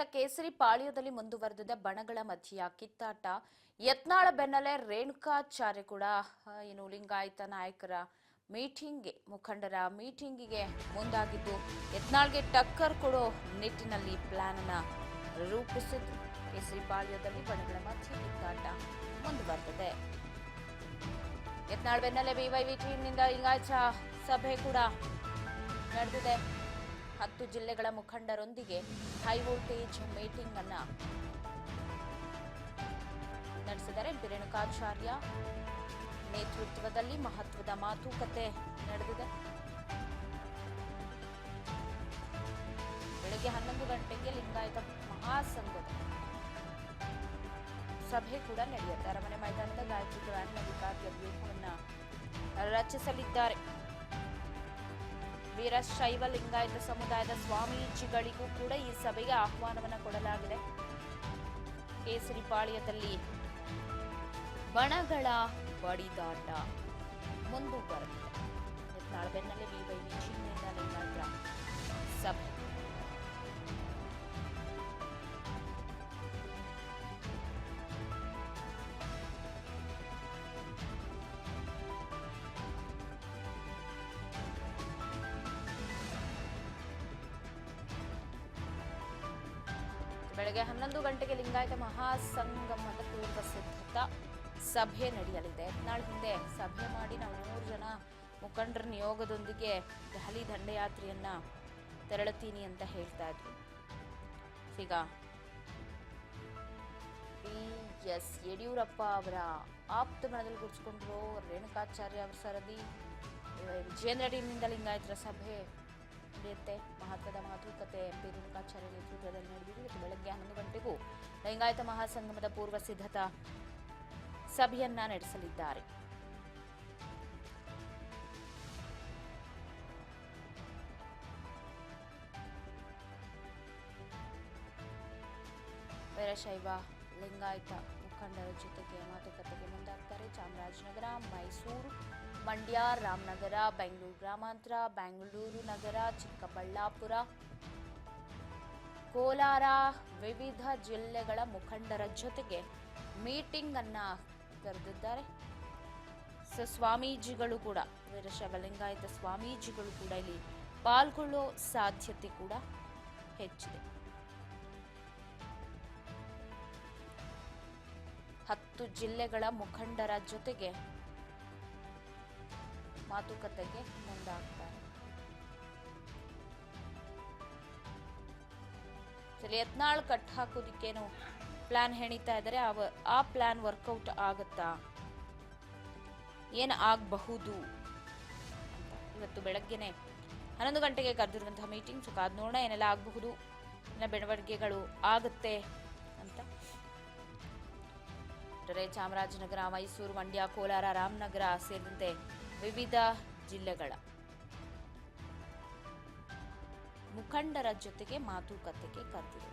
ಕೇಸರಿ ಪಾಳ್ಯದಲ್ಲಿ ಮುಂದುವರೆದಿದ್ದ ಬಣಗಳ ಮಧ್ಯೆಯ ಕಿತ್ತಾಟ. ಯತ್ನಾಳ ಬೆನ್ನಲ್ಲೇ ರೇಣುಕಾಚಾರ್ಯ ಕೂಡ ಏನು ಲಿಂಗಾಯತ ನಾಯಕರ ಮುಖಂಡರ ಮೀಟಿಂಗಿಗೆ ಮುಂದಾಗಿದ್ದು ಯತ್ನಾಳ್ಗೆ ಟಕ್ಕರ್ ಕೊಡೋ ನಿಟ್ಟಿನಲ್ಲಿ ಪ್ಲಾನ್ ಅನ್ನ ರೂಪಿಸಿದ್ರು. ಕೇಸರಿ ಪಾಳ್ಯದಲ್ಲಿ ಬಣಗಳ ಮಧ್ಯೆ ಕಿತ್ತಾಟ ಮುಂದುವರೆದಿದೆ. ಯತ್ನಾಳ್ ಬೆನ್ನಲ್ಲೇ ಬಿವೈವಿ ಟೀಮ್ನಿಂದ ಲಿಂಗಾಯತ ಸಭೆ ಕೂಡ ನಡೆದಿದೆ. 10 ಜಿಲ್ಲೆಗಳ ಮುಖಂಡರೊಂದಿಗೆ ಹೈ ವೋಲ್ಟೇಜ್ ಮೀಟಿಂಗ್ ಅನ್ನ ನಡೆಸಿದ್ದಾರೆ. ರೇಣುಕಾಚಾರ್ಯ ನೇತೃತ್ವದಲ್ಲಿ ಮಹತ್ವದ ಮಾತುಕತೆ ನಡೆದಿದೆ. ಬೆಳಗ್ಗೆ 11 ಗಂಟೆಗೆ ಲಿಂಗಾಯತ ಮಹಾಸಂಘದ ಸಭೆ ಕೂಡ ನಡೆಯುತ್ತೆ. ಅರಮನೆ ಮೈದಾನದ ಗಾಯತ್ರಿ ಗ್ರಾಂಡ್ನಲ್ಲಿ ಕಾರ್ಯವ್ಯೂಹವನ್ನ ರಚಿಸಲಿದ್ದಾರೆ. ವೀರಶೈವ ಲಿಂಗಾಯತ ಸಮುದಾಯದ ಸ್ವಾಮೀಜಿಗಳಿಗೂ ಕೂಡ ಈ ಸಭೆಗೆ ಆಹ್ವಾನವನ್ನು ಕೊಡಲಾಗಿದೆ. ಕೇಸರಿ ಪಾಳ್ಯದಲ್ಲಿ ಬಣಗಳ ಬಡಿದಾಟ ಮುಂದುವರೆದಿದೆ. ಯತ್ನಾಳ್ ಬೆನ್ನಲ್ಲೇ ಬಿವೈವಿ ಟೀಮ್ನಿಂದ ಲಿಂಗಾಯತರ ಸಭೆ. ಬೆಳಗ್ಗೆ 11 ಗಂಟೆಗೆ ಲಿಂಗಾಯತ ಮಹಾಸಂಗಮದ ಪೂರ್ವ ಸಿದ್ಧತಾ ಸಭೆ ನಡೆಯಲಿದೆ. ಯತ್ನಾಳ್ ಹಿಂದೆ ಸಭೆ ಮಾಡಿ ನಾವು 3 ಜನ ಮುಖಂಡರ ನಿಯೋಗದೊಂದಿಗೆ ದೆಹಲಿ ದಂಡಯಾತ್ರೆಯನ್ನ ತೆರಳುತ್ತೀನಿ ಅಂತ ಹೇಳ್ತಾ ಇದ್ರು. ಈಗ ಎಸ್ ಯಡಿಯೂರಪ್ಪ ಅವರ ಆಪ್ತ ಮನದಲ್ಲಿ ಗುರ್ಸ್ಕೊಂಡ್ರು ರೇಣುಕಾಚಾರ್ಯ ಅವರ ಸರದಿ. ವಿಜೇಂದ್ರ ಟೀಮ್ನಿಂದ ಲಿಂಗಾಯತರ ಸಭೆ ನಡೆಯುತ್ತೆ. ಮಹತ್ವದ ಮಾತುಕತೆ ರೇಣುಕಾಚಾರ್ಯ ನೇತೃತ್ವದಲ್ಲಿ ನಡೆದಿದೆ. ಇವತ್ತು ಬೆಳಗ್ಗೆ 11 ಗಂಟೆಗೂ ಲಿಂಗಾಯತ ಮಹಾಸಂಗಮದ ಪೂರ್ವ ಸಿದ್ಧತಾ ಸಭೆಯನ್ನ ನಡೆಸಲಿದ್ದಾರೆ. ವೀರಶೈವ ಲಿಂಗಾಯತ ಮುಖಂಡರ ಜೊತೆಗೆ ಮಾತುಕತೆಗೆ ಮುಂದಾಗ್ತಾರೆ. ಚಾಮರಾಜನಗರ, ಮೈಸೂರು, ಮಂಡ್ಯ, ರಾಮನಗರ, ಬೆಂಗಳೂರು ಗ್ರಾಮಾಂತರ, ಬೆಂಗಳೂರು ನಗರ, ಚಿಕ್ಕಬಳ್ಳಾಪುರ, ಕೋಲಾರ ವಿವಿಧ ಜಿಲ್ಲೆಗಳ ಮುಖಂಡರ ಜೊತೆಗೆ ಮೀಟಿಂಗ್ ಅನ್ನ ಕರೆದಿದ್ದಾರೆ. ಸ್ವಾಮೀಜಿಗಳು ಕೂಡ ವೀರಶೈವ ಲಿಂಗಾಯತ ಸ್ವಾಮೀಜಿಗಳು ಕೂಡ ಇಲ್ಲಿ ಪಾಲ್ಗೊಳ್ಳೋ ಸಾಧ್ಯತೆ ಕೂಡ ಹೆಚ್ಚಿದೆ. 10 ಜಿಲ್ಲೆಗಳ ಮುಖಂಡರ ಜೊತೆಗೆ ಮಾತುಕತೆಗೆ ಮುಂದಾಗ್ತಾರೆ. ಯತ್ನಾಳ್ ಕಟ್ ಹಾಕೋದಿಕ್ಕೇನು ಪ್ಲಾನ್ ಹೆಣಿತಾ ಇದ್ದಾರೆ, ಆ ಪ್ಲಾನ್ ವರ್ಕೌಟ್ ಆಗುತ್ತಾ, ಏನ್ ಆಗಬಹುದು ಅಂತ ಇವತ್ತು ಬೆಳಗ್ಗೆನೆ 11 ಗಂಟೆಗೆ ಕರೆದಿರುವಂತಹ ಮೀಟಿಂಗ್. ಕಾದ್ ನೋಡೋಣ ಏನೆಲ್ಲ ಆಗಬಹುದು, ಏನ ಬೆಳವಣಿಗೆಗಳು ಆಗುತ್ತೆ ಅಂತ. ಚಾಮರಾಜನಗರ, ಮೈಸೂರು, ಮಂಡ್ಯ, ಕೋಲಾರ, ರಾಮನಗರ ಸೇರಿದಂತೆ ವಿವಿಧ ಜಿಲ್ಲೆಗಳ ಮುಖಂಡರ ಜೊತೆಗೆ ಮಾತುಕತೆಗೆ ಕರೆದಿದೆ.